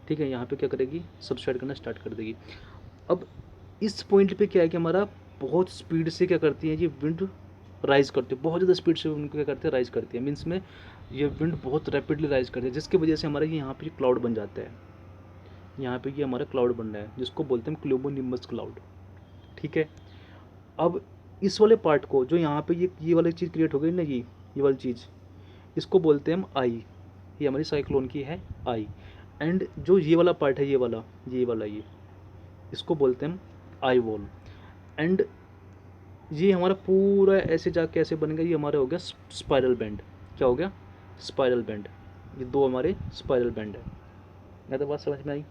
ठीक है। यहाँ पे क्या करेगी, सबसाइड करना स्टार्ट कर देगी। अब इस पॉइंट पे क्या है कि हमारा बहुत स्पीड से क्या करती है ये विंड, राइज करती है, बहुत ज़्यादा स्पीड से उनको क्या करते हैं, राइज करती है। मीन्स में ये विंड बहुत रैपिडली राइज करती है, जिसकी वजह से हमारा ये यहाँ पे क्लाउड बन जाता है। यहाँ पे ये हमारा क्लाउड बन रहा है, जिसको बोलते हैं क्लोमोनिम्बस क्लाउड, ठीक है। अब इस वाले पार्ट को जो यहाँ पे ये वाली चीज़ क्रिएट हो गई ना, ये वाली चीज़, इसको बोलते हैं हम आई। ये हमारी साइक्लोन की है आई। एंड जो ये वाला पार्ट है, ये इसको बोलते हैं हम आई वॉल। एंड ये हमारा पूरा ऐसे जाके ऐसे बन गया, ये हमारा हो गया स्पाइरल बैंड। क्या हो गया, स्पाइरल बैंड। ये दो हमारे स्पाइरल बैंड है, या तो बात समझ में आई।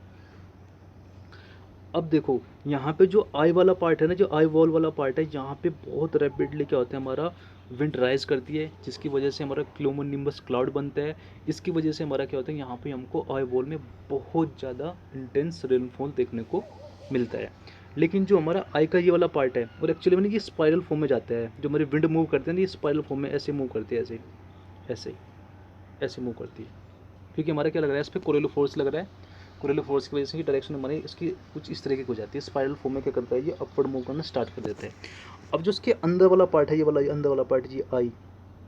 अब देखो यहाँ पे जो आई वाला पार्ट है ना, जो आई वॉल वाला पार्ट है, यहाँ पे बहुत रैपिडली क्या होता है, हमारा विंड राइज करती है, जिसकी वजह से हमारा क्लोमोनिम्बस क्लाउड बनता है। इसकी वजह से हमारा क्या होता है, यहाँ पे हमको आई वॉल में बहुत ज़्यादा इंटेंस रेनफॉल देखने को मिलता है। लेकिन जो हमारा आई का ये वाला पार्ट है, और एक्चुअली में ये स्पाइरल फॉर्म में जाता है। जो हमारी विंड मूव करते हैं ना, ये स्पाइरल फॉर्म में ऐसे मूव करती है, ऐसे ऐसे ऐसे मूव करती है, क्योंकि हमारा क्या लग रहा है, इस पर कोरेलो फोर्स लग रहा है। कोरेलो फोर्स की वजह से डायरेक्शन हमारी इसकी कुछ इस तरीके की हो जाती है। स्पाइरल फॉर्म में क्या करता है, ये अपवर्ड मूव करना स्टार्ट कर देते हैं। अब जो इसके अंदर वाला पार्ट है, ये वाला, ये अंदर वाला पार्ट, ये आई,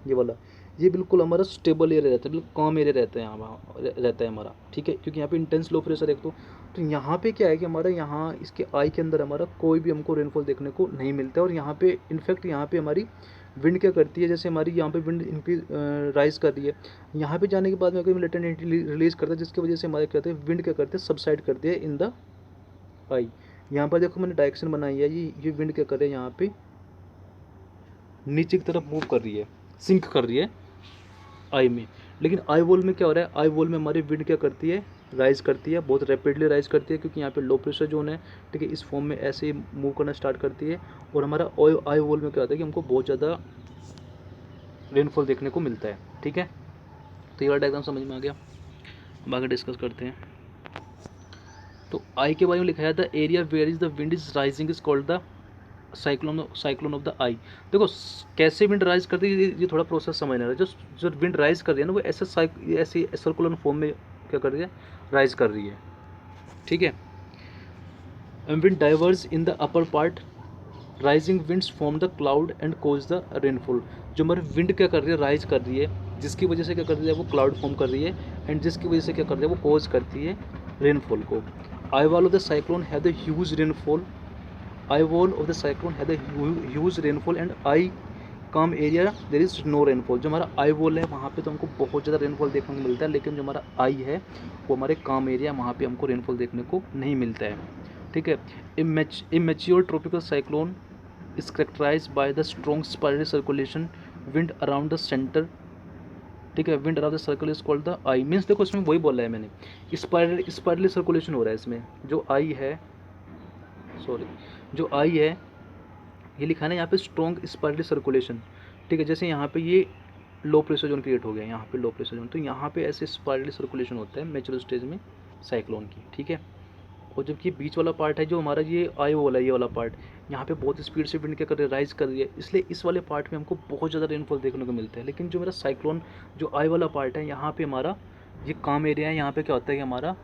ये वाला, ये बिल्कुल हमारा स्टेबल एरिया रहता है, बिल्कुल कॉम एरिया रहता है, यहाँ रहता है हमारा, ठीक है, क्योंकि यहाँ पे इंटेंस लो प्रेशर है एक तो यहाँ पे क्या है कि हमारा यहाँ इसके आई के अंदर हमारा कोई भी हमको रेनफॉल देखने को नहीं मिलता है। और यहाँ पे इनफैक्ट यहाँ पे हमारी विंड क्या करती है, जैसे हमारी यहाँ पे विंड इंक्रीज राइज कर रही है, यहाँ पे जाने के बाद में कोई लेटेंट एनर्जी रिलीज करता है, जिसकी वजह से हमारे क्या कहते हैं, विंड क्या करते हैं, सबसाइड करती है इन द आई। यहाँ पर देखो मैंने डायरेक्शन बनाई है, ये विंड क्या कर रही है, यहाँ पे नीचे की तरफ मूव कर रही है, सिंक कर रही है आई में। लेकिन आई वॉल में क्या हो रहा है, आई वॉल में हमारी विंड क्या करती है, राइज करती है, बहुत रैपिडली राइज करती है, क्योंकि यहाँ पे लो प्रेशर जोन है, ठीक है, इस फॉर्म में ऐसे ही मूव करना स्टार्ट करती है। और हमारा आई वॉल में क्या होता है कि हमको बहुत ज़्यादा रेनफॉल देखने को मिलता है, ठीक है। तो ये वाला डायग्राम समझ में आ गया। अब आगे डिस्कस करते हैं। तो आई के बारे में लिखा था, area where is the wind is rising is called the cyclone of the eye. देखो कैसे विंड राइज करती है, ये थोड़ा प्रोसेस समझना है। जो विंड राइज कर रही है ना, वो ऐसे सर्कुलर फॉर्म में क्या कर रही है, राइज कर रही है, ठीक है। Wind diverse in the upper part, rising winds form the cloud and cause the rainfall. जो हमारी विंड क्या कर रही है, राइज कर रही है, जिसकी वजह से क्या कर रही है, वो क्लाउड फॉर्म कर रही है, एंड जिसकी वजह से क्या कर रही है, वो कोज करती है रेनफॉल को। Eye wall of the cyclone have the huge rainfall, eye wall of the cyclone have the huge rainfall and eye calm area there is no rainfall. जो हमारा आई वॉल है, वहाँ पे तो हमको बहुत ज़्यादा रेनफॉल देखने को मिलता है, लेकिन जो हमारा आई है, वो हमारे काम एरिया, वहाँ पे हमको रेनफॉल देखने को नहीं मिलता है, ठीक है। Immature tropical cyclone is characterized by the strong spiral circulation, wind around the center, ठीक है, wind around the circle is called the I. Means देखो इसमें वही बोला है मैंने, स्पाइरली सर्कुलेशन हो रहा है इसमें। जो आई है, सॉरी, जो आई है, ये लिखा है ना यहाँ पे स्ट्रॉन्ग स्पाइरली सर्कुलेशन, ठीक है। जैसे यहाँ पे ये लो प्रेशर जोन क्रिएट हो गया, यहाँ पे लो प्रेशर जोन, तो यहाँ पे ऐसे स्पाइरली सर्कुलेशन होता है मैच्योर स्टेज में साइक्लोन की, ठीक है। और जबकि बीच वाला पार्ट है, जो हमारा ये आई वाला, ये वाला पार्ट, यहाँ पे बहुत स्पीड से विंड क्या कर रही है, राइज कर रही है, इसलिए इस वाले पार्ट में हमको बहुत ज़्यादा रेनफॉल देखने को मिलता है। लेकिन जो मेरा साइक्लोन, जो आई वाला पार्ट है, यहाँ पे हमारा ये काम एरिया है, यहाँ पे क्या होता है कि हमारा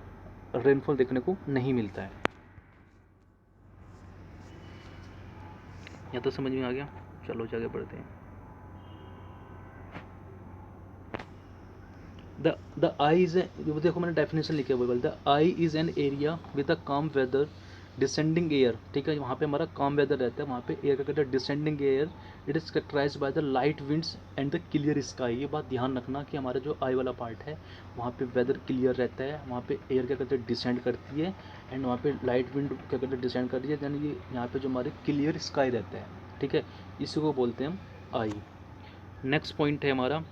रेनफॉल देखने को नहीं मिलता है। यहाँ तो समझ में आ गया। चलो आगे बढ़ते हैं। द आई इज, देखो मैंने डेफिनेशन लिखा हुआ है, the I is an area with a काम वेदर डिसेंडिंग एयर, ठीक है। वहाँ पे हमारा काम वेदर रहता है, वहाँ पे एयर का कहते हैं descending air. It is characterized by the light winds and the clear sky. ये बात ध्यान रखना कि हमारा जो आई वाला पार्ट है, वहाँ पे वेदर क्लियर रहता है, वहाँ पे एयर क्या कहते हैं डिसेंड करती है, एंड वहाँ पे लाइट विंड क्या कहते हैं डिसेंड करती है, यानी ये यहाँ पे जो हमारे क्लियर स्काई रहता है, ठीक है, इसी को बोलते हैं हम आई। नेक्स्ट पॉइंट है हमारा,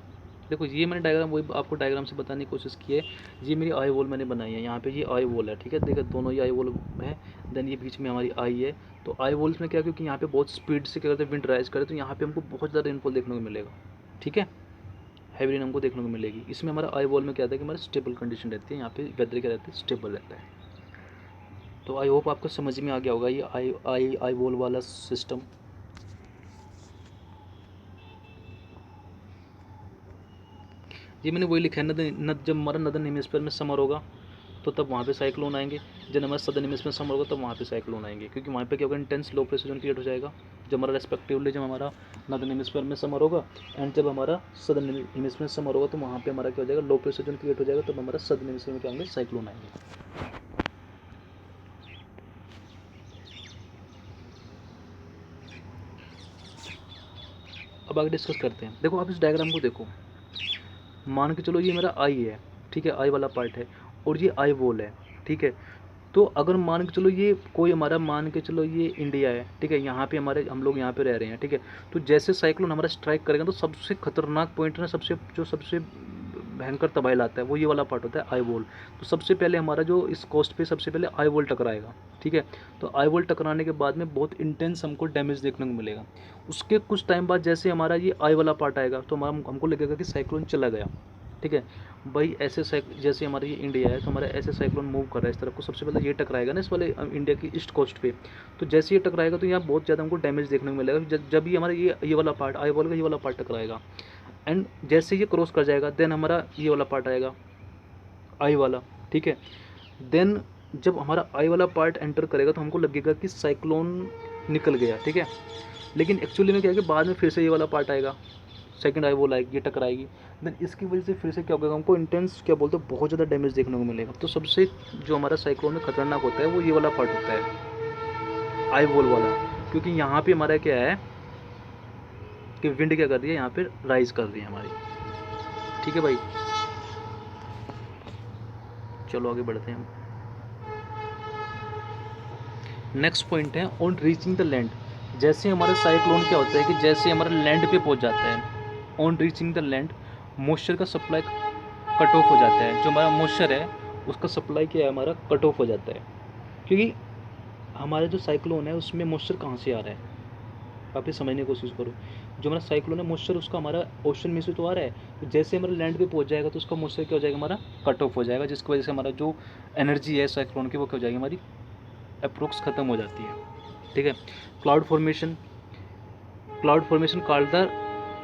देखो ये मैंने डायग्राम वही आपको डायग्राम से बताने की कोशिश की है। ये मेरी आई वॉल मैंने बनाई है, यहाँ पे ये आई वॉल है, ठीक है। देखो दोनों ही आई वॉल है, देन ये बीच में हमारी आई है। तो आई वॉल्स में क्या, क्योंकि यहाँ पे बहुत स्पीड से क्या करते हैं, विंड राइज करे, तो यहाँ पे हमको बहुत ज़्यादा रेनफॉल देखने को मिलेगा, ठीक है, हैवी रेन हमको देखने को मिलेगी। इसमें हमारा आई वॉल में क्या था कि हमारा स्टेबल कंडीशन रहती है, यहाँ पे वेदर क्या रहता है, स्टेबल रहता है। तो आई होप आपको समझ में आ गया होगा ये आई वॉल वाला सिस्टम। ये मैंने वही लिखा है, जब हमारा नदर्न हेमिस्फीयर में समर होगा तो तब वहाँ पे साइक्लोन आएंगे, जब हमारा सदर्न हेमिस्फीयर में समर होगा तब वहाँ पे साइक्लोन आएंगे, क्योंकि वहाँ पे क्या होगा, intense low pressure zone create हो जाएगा। जब हमारा रेस्पेक्टिवली, जब हमारा नदर्न हेमिस्फीयर में समर होगा एंड जब हमारा सदर्न हेमिस्फीयर में समर होगा, तो वहाँ पे हमारा क्या हो जाएगा, लो प्रेशर जोन क्रिएट हो जाएगा, तब हमारा सदर्न हेमिस्फीयर में क्या होंगे, साइक्लोन आएंगे। अब आगे डिस्कस करते हैं। देखो आप इस डायग्राम को देखो, मान के चलो ये मेरा आई है, ठीक है, आई वाला पार्ट है, और ये आई वॉल है, ठीक है। तो अगर मान के चलो ये कोई हमारा, मान के चलो ये इंडिया है, ठीक है, यहाँ पे हमारे हम लोग यहाँ पे रह रहे हैं, ठीक है। तो जैसे साइक्लोन हमारा स्ट्राइक करेगा, तो सबसे खतरनाक पॉइंट है, सबसे भयंकर तबाही लाता है, वो ये वाला पार्ट होता है आई वॉल। तो सबसे पहले हमारा जो इस कोस्ट पे सबसे पहले आई वॉल टकराएगा, ठीक है। तो आई वॉल टकराने के बाद में बहुत इंटेंस हमको डैमेज देखने को मिलेगा। उसके कुछ टाइम बाद जैसे हमारा ये आई वाला पार्ट आएगा तो हमारा हमको लगेगा कि साइक्लोन चला गया, ठीक है भाई। ऐसे जैसे हमारा ये इंडिया है तो हमारा ऐसे साइक्लोन मूव कर रहा है इस तरफ को, सबसे पहले ये टकराएगा ना इस वाले इंडिया की ईस्ट कोस्ट पे। तो जैसे ये टकराएगा तो यहाँ बहुत ज़्यादा हमको डैमेज देखने को मिलेगा जब ये हमारा ये वाला पार्ट आई वॉल का ये वाला पार्ट टकराएगा। एंड जैसे ये क्रॉस कर जाएगा देन हमारा ये वाला पार्ट आएगा आई वाला, ठीक है। देन जब हमारा आई वाला पार्ट एंटर करेगा तो हमको लगेगा कि साइक्लोन निकल गया, ठीक है। लेकिन एक्चुअली में क्या है कि बाद में फिर से ये वाला पार्ट आएगा, सेकंड आई वॉल आएगी, ये टकराएगी। देन इसकी वजह से फिर से क्या होगा, हमको इंटेंस क्या बोलते हैं बहुत ज़्यादा डैमेज देखने को मिलेगा। तो सबसे जो हमारा साइक्लोन में खतरनाक होता है वो ये वाला पार्ट होता है आई वॉल वाला, क्योंकि यहाँ पे हमारा क्या है कि विंड क्या कर रही है यहाँ पे राइज कर रही है हमारी, ठीक है भाई। चलो आगे बढ़ते हैं हम। नेक्स्ट पॉइंट है ऑन रीचिंग द लैंड। जैसे हमारे साइक्लोन क्या होता है कि जैसे हमारा लैंड पे पहुंच जाता है, on reaching the land moisture का सप्लाई कट ऑफ हो जाता है। जो हमारा मॉइस्चर है उसका सप्लाई क्या है हमारा कट ऑफ हो जाता है, क्योंकि हमारा जो साइक्लोन है उसमें मॉइस्चर कहाँ से आ रहा है आप ये समझने की कोशिश करो। जो हमारा साइक्लोन है मॉइस्चर उसका हमारा ओशन में से तो आ रहा है, तो जैसे हमारे लैंड पे पहुंच जाएगा तो उसका मॉइस्चर क्या हो जाएगा हमारा कट ऑफ हो जाएगा, जिसकी वजह से हमारा जो एनर्जी है साइक्लोन की वो क्या हो जाएगी हमारी अप्रोक्स ख़त्म हो जाती है, ठीक है। Cloud formation called the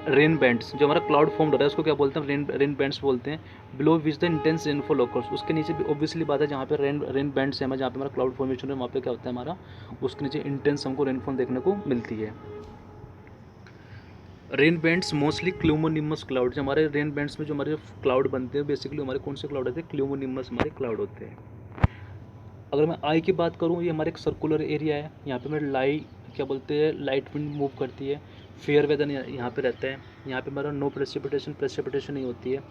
rain bands. जो हमारा क्लाउड फॉर्म हो रहा है उसको क्या बोलते हैं रेन बैंड्स बोलते हैं। Below which the intense rainfall occurs, उसके नीचे भी ऑब्वियसली बात है जहाँ पे रेन बैंड्स है जहाँ पे हमारा क्लाउड फॉर्मेशन है वहाँ पे क्या होता है हमारा उसके नीचे इंटेंस हमको रेनफॉल देखने को मिलती है। रेन बैंड्स मोस्टली क्लूमोनिमस क्लाउड, जो हमारे रेन बैंड्स में जो हमारे क्लाउड बनते हैं बेसिकली हमारे कौन से क्लाउड होते हैं, क्लूमोनिमस हमारे क्लाउड होते हैं। अगर मैं आई की बात करूँ ये हमारे एक सर्कुलर एरिया है, यहाँ पे हमारे क्या बोलते हैं लाइट विंड मूव करती है। फेयर वेदर यहाँ पे रहता है, यहाँ पे हमारा नो प्रेसिपिटेशन नहीं होती है।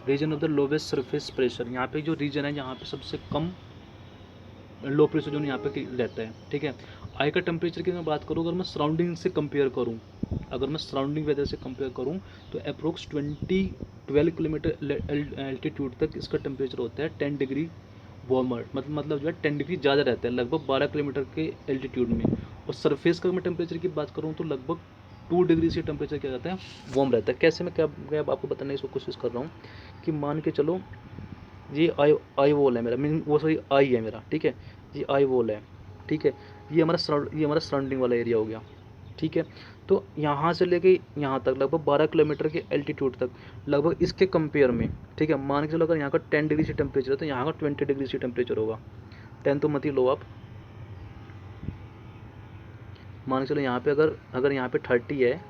Region of the lowest surface pressure, यहाँ पे जो रीजन है यहाँ पे सबसे कम लो प्रेशर जोन यहाँ पे रहता है, ठीक है। आई का टेम्परेचर की मैं बात करूँ अगर मैं सराउंडिंग से कंपेयर करूँ, अगर मैं सराउंडिंग वेदर से कंपेयर करूँ तो अप्रोक्स 12 किलोमीटर एल्टीट्यूड तक इसका टेम्परेचर होता है 10 डिग्री वार्मर, मतलब जो है 10 डिग्री ज़्यादा रहता है लगभग 12 किलोमीटर के एल्टीट्यूड में। और सरफेस का मैं टेम्परेचर की बात करूँ तो लगभग 2 डिग्री से टेम्परेचर क्या रहता है वार्म रहता है। कैसे मैं क्या आपको बताने की कोशिश कर रहा हूँ कि मान के चलो ये आई वॉल है मेरा, मीन वो सॉरी आई है मेरा, ठीक है। ये आई वॉल है, ठीक है। ये हमारा सराउंडिंग वाला एरिया हो गया, ठीक है। तो यहाँ से लेके यहाँ तक लगभग 12 किलोमीटर के एल्टीट्यूड तक लगभग इसके कंपेयर में, ठीक है। मान के चलो अगर यहाँ का 10 डिग्री से टेम्परेचर है तो यहाँ का 20 डिग्री से टेम्परेचर होगा। 10 तो मत ही लो आप, मान के चलो यहाँ पे अगर यहाँ पे 30 है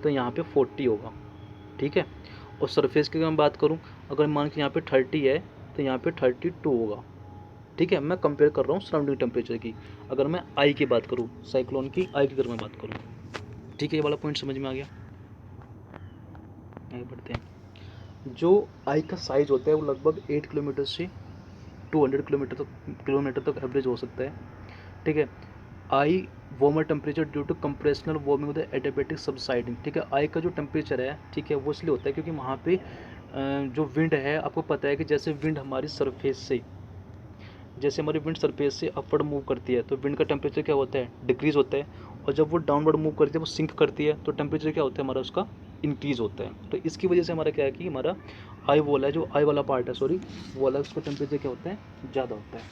तो यहाँ पे 40 होगा, ठीक है। और सरफेस की मैं बात करूँ अगर मान के यहाँ पे 30 है तो यहाँ पे 32 होगा, ठीक है। मैं कंपेयर कर रहा हूँ सराउंडिंग टेम्परेचर की। अगर मैं आई की बात करूँ साइक्लोन की आई की अगर मैं बात करूँ, ठीक है। ये वाला पॉइंट समझ में आ गया, आगे बढ़ते हैं। जो आई का साइज होता है वो लगभग 8 किलोमीटर से 200 किलोमीटर तक एवरेज हो सकता है, ठीक है। Eye warmer temperature due to compressional warming with adiabatic subsiding, ठीक है। आई का जो टेम्परेचर है, ठीक है, वो इसलिए होता है क्योंकि वहाँ पे जो विंड है आपको पता है कि जैसे विंड हमारी सरफेस से अपवर्ड मूव करती है तो विंड का टेम्परेचर क्या होता है डिक्रीज होता है, और जब वो डाउनवर्ड मूव करती है वो सिंक करती है तो टेम्परेचर क्या होता है हमारा उसका इंक्रीज होता है। तो इसकी वजह से हमारा क्या है कि हमारा आई वॉल है जो आई वाला पार्ट है सॉरी वो वाला उसका टेम्परेचर क्या होता है ज़्यादा होता है,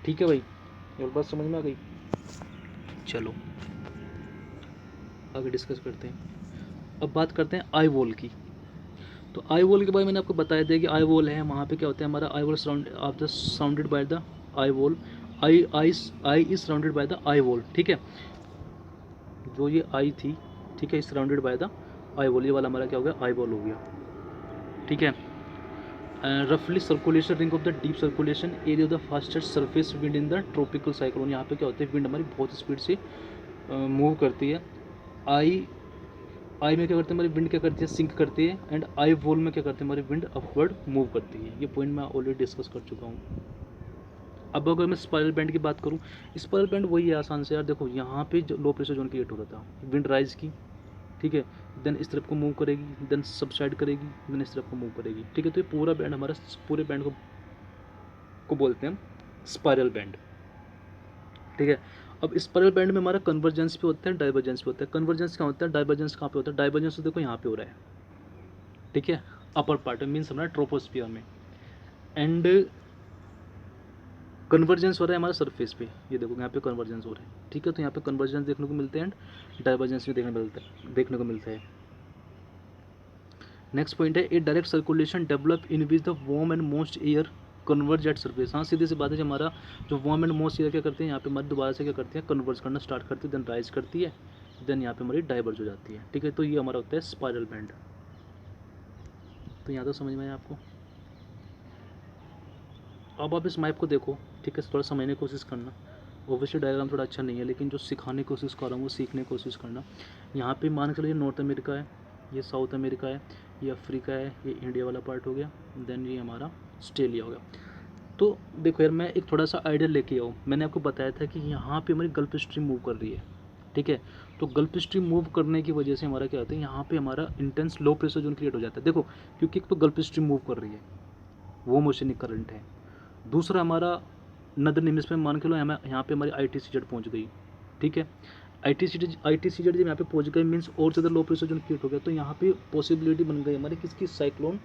ठीक है भाई। ये बात समझ में आ गई। चलो आगे डिस्कस करते हैं। अब बात करते हैं आई वॉल की। तो आई वॉल के बारे में मैंने आपको बताया दिया कि आई वॉल है वहाँ पे क्या होता है हमारा eye wall surrounded by the eye wall, eye is surrounded by the eye wall, ठीक है। जो ये आई थी, ठीक है, surrounded by the eye wall, ये वाला हमारा क्या हो गया आई वॉल हो गया, ठीक है। रफली circulation ring of the deep circulation area of the fastest surface wind in the tropical cyclone. यहाँ पे क्या होता है विंड हमारी बहुत स्पीड से मूव करती है। आई में क्या करते हैं हमारी विंड क्या करती है सिंक करती है, एंड आई वॉल में क्या करते हैं हमारी विंड अपवर्ड मूव करती है। ये पॉइंट मैं ऑलरेडी डिस्कस कर चुका हूँ। अब अगर मैं स्पाइरल बैंड की बात करूँ, स्पाइरल बैंड वही है आसान से यार, देखो यहाँ पे लो प्रेशर जोन क्रिएट हो रहा था विंड राइज की, ठीक है। देन इस तरफ को मूव करेगी, देन सबसाइड करेगी, देन इस तरफ को मूव करेगी। ठीक है, तो ये पूरा बैंड हमारा, पूरे बैंड को बोलते हैं हम स्पाइरल बैंड। ठीक है, अब स्पाइरल बैंड में हमारा कन्वर्जेंस भी होता है, डाइवर्जेंस भी होता है। कन्वर्जेंस क्या होता है, डाइवर्जेंस कहाँ पे होता है? डाइवर्जेंस तो देखो यहाँ पे हो रहा है, ठीक है, अपर पार्ट में, मीन्स हमारा ट्रोपोस्फियर में। एंड कन्वर्जेंस हो रहा है हमारा सरफेस पे, ये देखो यहाँ पे कन्वर्जेंस हो रहा है। ठीक है, तो यहाँ पे कन्वर्जेंस देखने को मिलते हैं एंड डाइवर्जेंस भी देखने को मिलता है। नेक्स्ट पॉइंट है, a direct circulation develop in which the warm and most air converge at surface. हाँ, सीधी सी बात है, हमारा जो वार्म एंड मोस्ट एयर क्या करते हैं यहाँ पे हमारे दोबारा से क्या करते हैं, कन्वर्ज करना स्टार्ट करती है, देन राइज करती है, देन यहाँ पे हमारी डाइवर्ज हो जाती है। ठीक है, तो ये हमारा होता है स्पाइरल बैंड। तो यहाँ तो समझ में आया आपको। अब आप इस मैप को देखो, ठीक है, थोड़ा समझने की कोशिश करना। ऑब्वियसली डायग्राम थोड़ा अच्छा नहीं है, लेकिन जो सिखाने की कोशिश कर रहा हूँ वो सीखने की कोशिश करना। यहाँ पे मान के चलो ये नॉर्थ अमेरिका है, ये साउथ अमेरिका है, ये अफ्रीका है, ये इंडिया वाला पार्ट हो गया, देन ये हमारा ऑस्ट्रेलिया हो गया। तो देखो यार, मैं एक थोड़ा सा आइडिया लेके आऊँ। मैंने आपको बताया था कि यहाँ पे हमारी गल्फ स्ट्रीम मूव कर रही है। ठीक है, तो गल्फ स्ट्रीम मूव करने की वजह से हमारा क्या होता है, यहाँ पे हमारा intense low pressure zone create हो जाता है। देखो, क्योंकि एक तो गल्फ स्ट्रीम मूव कर रही है, वो ओशियनिक करंट है। दूसरा हमारा नदर्न हेमिस्फीयर मान के लो, यहाँ पे हमारी ITCZ पहुँच गई। ठीक है, ITCZ जब यहाँ पे पहुँच गई, मीन्स और ज़्यादा लो प्रेशर जोन क्रिएट हो गया, तो यहाँ पे पॉसिबिलिटी बन गई हमारी किसकी, साइक्लोन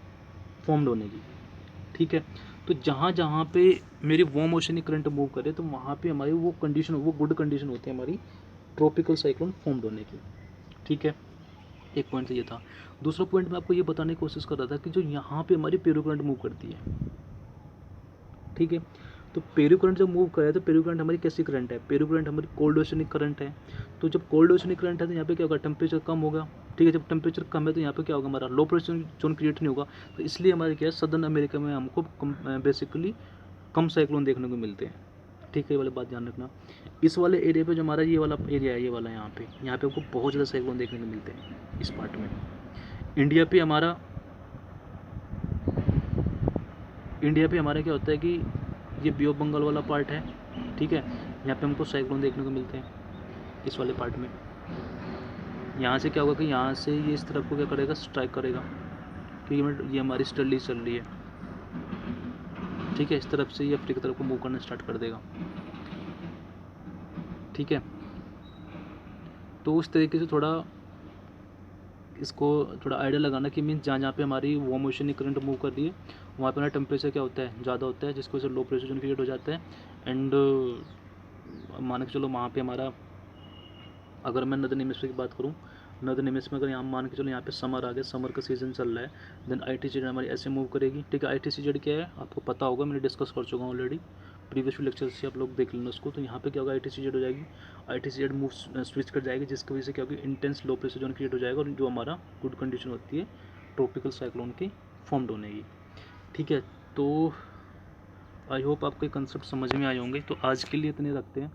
फॉर्म्ड होने की। ठीक है, तो जहाँ जहाँ पे मेरी वार्म ओशियनिक करंट मूव करे, तो वहाँ पे हमारी वो कंडीशन, वो गुड कंडीशन होती है हमारी ट्रॉपिकल साइक्लोन फॉर्म्ड होने की। ठीक है, एक पॉइंट तो ये था। दूसरा पॉइंट मैं आपको ये बताने की कोशिश कर रहा था कि जो यहाँ पे हमारी पेरू करंट मूव करती है, ठीक है, तो पेरू करंट जब मूव करे, तो पेरू करंट हमारी कैसी करंट है, पेरू करंट हमारी कोल्ड ओशियनिक करंट है। तो जब कोल्ड ओशियनिक करंट है, तो यहाँ पे क्या होगा, टेम्परेचर कम होगा। ठीक है, जब टेम्परेचर कम है, तो यहाँ पे क्या होगा, हमारा लो प्रेशर जोन क्रिएट नहीं होगा। तो इसलिए हमारे क्या है, सदर्न अमेरिका में हमको बेसिकली कम साइक्लोन देखने को मिलते हैं। ठीक है, ये वाली बात ध्यान रखना। इस वाले एरिया पे जो हमारा ये वाला एरिया है, ये वाला यहाँ पे आपको बहुत ज़्यादा साइक्लोन देखने को मिलते हैं इस पार्ट में। इंडिया पे हमारा क्या होता है कि ये बे ऑफ बंगाल वाला पार्ट है। ठीक है, यहाँ पे हमको साइक्लोन देखने को मिलते हैं इस वाले पार्ट में। यहाँ से क्या होगा कि यहाँ से ये इस तरफ को क्या करेगा, स्ट्राइक करेगा, क्योंकि ये हमारी स्टडी चल रही है। ठीक है, इस तरफ से ये अफ्रीका की तरफ को मूव करना स्टार्ट कर देगा। ठीक है, तो उस तरीके से थोड़ा इसको थोड़ा आइडिया लगाना कि मीन्स जहाँ जहाँ पे हमारी वार्म ओशियनिक करंट मूव कर रही है, वहाँ पे हमारा टेम्परेचर क्या होता है, ज़्यादा होता है, जिसकी वजह से लो प्रेशर जोन क्रिएट हो जाता है। एंड मान के चलो वहाँ पे हमारा, अगर मैं नदर्न हेमिस्फीयर की बात करूँ, नदर्न हेमिस्फीयर अगर यहाँ मान के चलो यहाँ पे समर आ गया, समर का सीजन चल रहा है, देन ITCZ हमारी ऐसे मूव करेगी। ठीक है, ITCZ क्या है आपको पता होगा, मैंने डिस्कस कर चुका हूँ ऑलरेडी प्रीवियस लेक्चर से, आप लोग देख लेना उसको। तो यहाँ पे क्या होगा, ITCZ हो जाएगी, ITCZ मूव स्विच कर जाएगी, जिसकी वजह से क्या होगी, intense low pressure zone create हो जाएगा, और जो हमारा गुड कंडीशन होती है ट्रॉपिकल साइक्लोन की फॉर्म्ड होने की। ठीक है, तो आई होप आपको कंसेप्ट समझ में आए होंगे। तो आज के लिए इतने रखते हैं,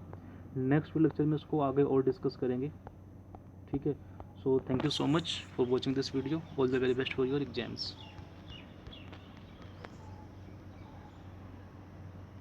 नेक्स्ट लेक्चर में इसको आगे और डिस्कस करेंगे। ठीक है, so thank you so much for watching this video, all the very best for your exams.